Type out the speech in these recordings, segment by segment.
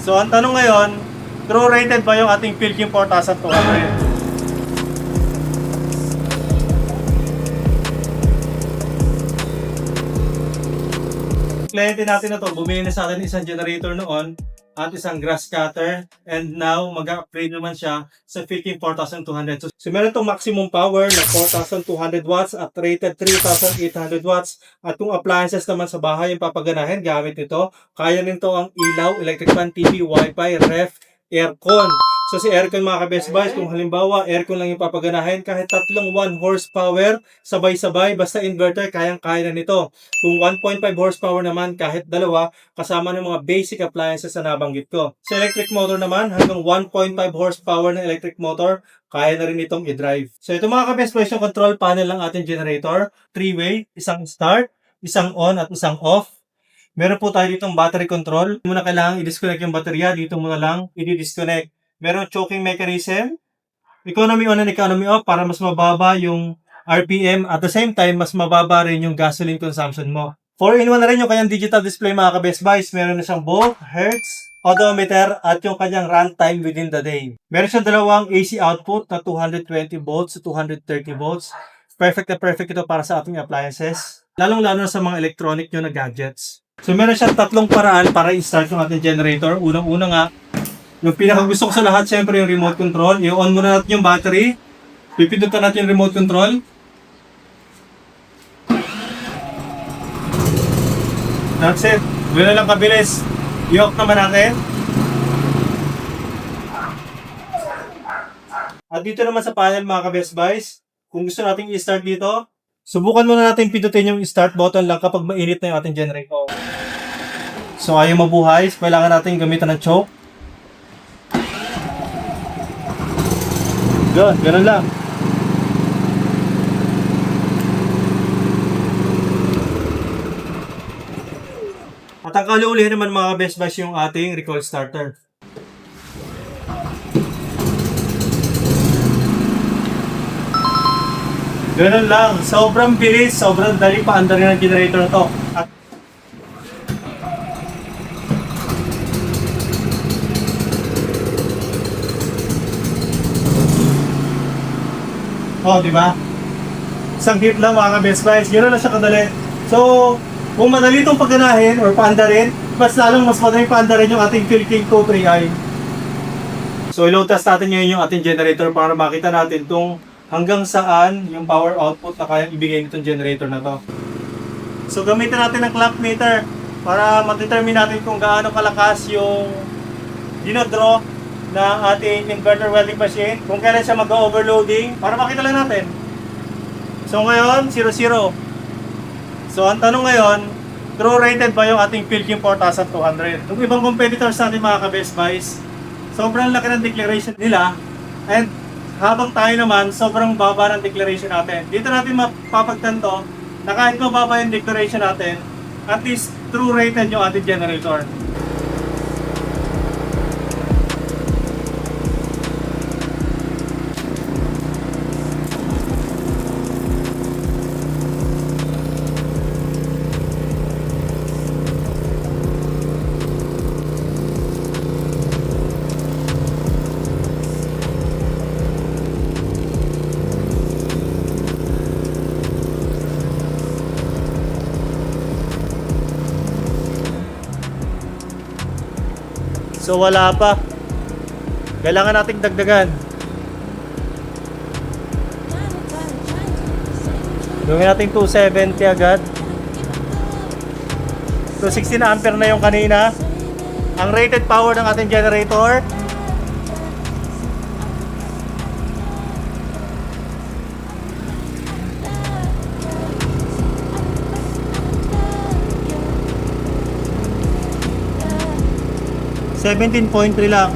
So ang tanong ngayon, true rated ba yung ating Philking 4200? Kliyente natin na to, bumili na sa atin isang generator noon at isang grass cutter, and now mag-upgrade naman siya sa Philking 4200. So meron itong maximum power na 4200 watts at rated 3800 watts, at kung appliances naman sa bahay yung papaganahin gamit nito, kaya nito ang ilaw, electric fan, TV, wifi, ref, aircon. So si aircon mga ka-best buys, kung halimbawa aircon lang yung papaganahin, kahit tatlong 1 horsepower sabay-sabay, basta inverter, kayang-kaya na nito. Kung 1.5 horsepower naman, kahit dalawa, kasama ng mga basic appliances na nabanggit ko. Sa electric motor naman, hanggang 1.5 horsepower na electric motor, kaya na rin itong i-drive. So ito mga ka-best buys, yung control panel ng ating generator, 3-way, isang start, isang on at isang off. Meron po tayo ditong battery control. Hindi mo na kailangan i-disconnect yung baterya, dito mo na lang i-disconnect. Meron choking mechanism, economy on and economy off para mas mababa yung RPM, at the same time mas mababa rin yung gasoline consumption mo. 4-in-1 na rin yung kanyang digital display mga ka-best buys. Meron na siyang volt, hertz, odometer at yung kanyang runtime within the day. Meron siyang dalawang AC output na 220 volts to 230 volts. Perfect na perfect ito para sa ating appliances, lalong-lalo na sa mga electronic nyo na gadgets. So meron siyang tatlong paraan para i-start yung ating generator. Unang-una nga, yung pinakagusto ko sa lahat, syempre yung remote control. I-on muna natin yung battery. Pipindutan natin yung remote control. That's it. Ganoon lang kabilis. I-off naman natin. At dito naman sa panel mga ka-best buys, kung gusto natin i-start dito, subukan muna natin pindutin yung start button lang kapag mainit na yung ating generator. So ayaw mabuhay, kailangan natin gamitan ng choke. Ganun lang. At ang kaluulihin naman mga best buys yung ating recoil starter. Ganun lang. Sobrang bilis, sobrang dali paandarin ng generator na to. At di ba? Isang hit lang mga ka-best buys. Gano'n lang siya kadali. So, kung madali itong pagganahin or paandarin, mas lalong mas madali paandarin yung ating Philking 230i. So, i-load test natin ngayon yung ating generator para makita natin kung hanggang saan yung power output na kayang ibigay nitong generator na to. So, gamitin natin ang clock meter para ma-determine natin kung gaano kalakas yung dinodraw na ating inverter welding machine, kung kailan siya mag-overloading, para makita lang natin. So ngayon, 0-0. So ang tanong ngayon, true rated ba yung ating Philking 4200? Yung ibang competitors natin mga ka-best buys, sobrang laki ng declaration nila, and habang tayo naman, sobrang baba ng declaration natin. Dito natin mapapagtanto na kahit mababa yung declaration natin, at least true rated yung ating generator. So wala pa. Kailangan nating dagdagan. Gawin natin 270 agad. So 16 ampere na yung kanina. Ang rated power ng ating generator, $17.3 lang.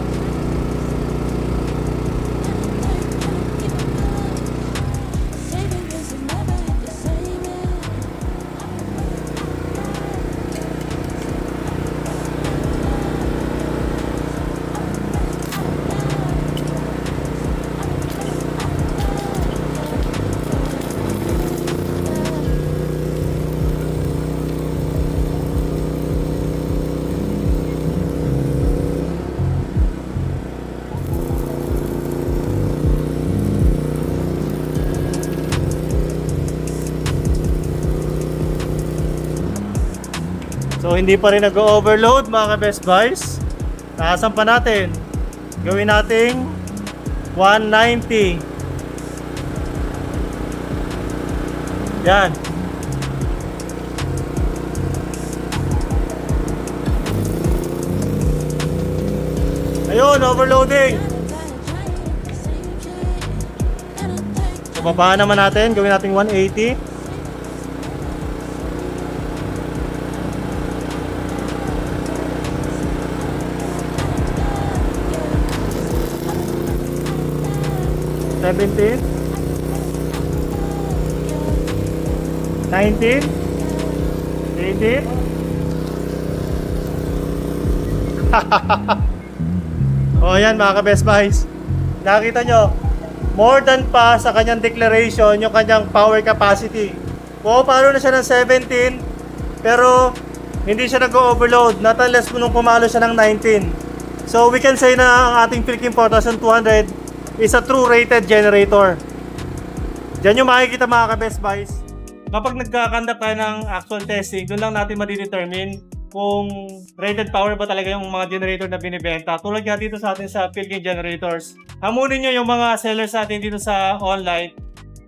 So hindi pa rin nag-overload mga ka-best buys. Taasan pa natin. Gawin nating 190. Yan. Ayun, overloading. So babaan naman natin. Gawin nating 180. $17, 19, 18. O yan mga ka-best buys. Nakita nyo, more than pa sa kanyang declaration yung kanyang power capacity. Pumapalo na siya ng 17, pero hindi siya nag-overload. Not unless nung pumalo siya ng 19. So we can say na ang ating Philking 4200 is a true rated generator. Diyan yung makikita mga ka-best buys. Kapag nagkakanda tayo ng actual testing, doon lang natin madidetermine kung rated power ba talaga yung mga generator na binibenta. Tulad nga dito sa atin sa Philking Generators. Hamunin nyo yung mga sellers natin dito sa online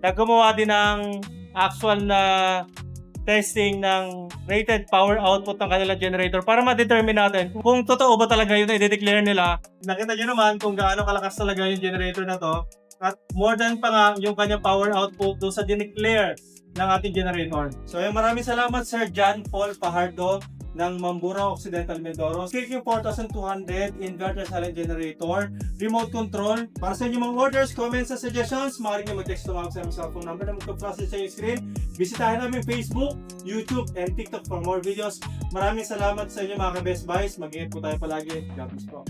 na gumawa din ng actual na testing ng rated power output ng kanilang generator para ma-determine natin kung totoo ba talaga yun na i-declare nila. Nakita nyo naman kung gaano kalakas talaga yung generator na to. At more than pa nga yung kanyang power output doon sa dineclare ng ating generator. So maraming salamat Sir John Paul Pajardo ng Mamburao Occidental Mindoro. Philking 4200 inverter silent generator, remote control. Para sa inyong mga orders, comments, at suggestions, maaari nyo mag-text tumawag sa aming cellphone number na magpa-flash sa yung screen. Bisitahin namin Facebook, YouTube, and TikTok for more videos. Maraming salamat sa inyo mga ka-best buys. Mag-ingat po tayo palagi. God bless po.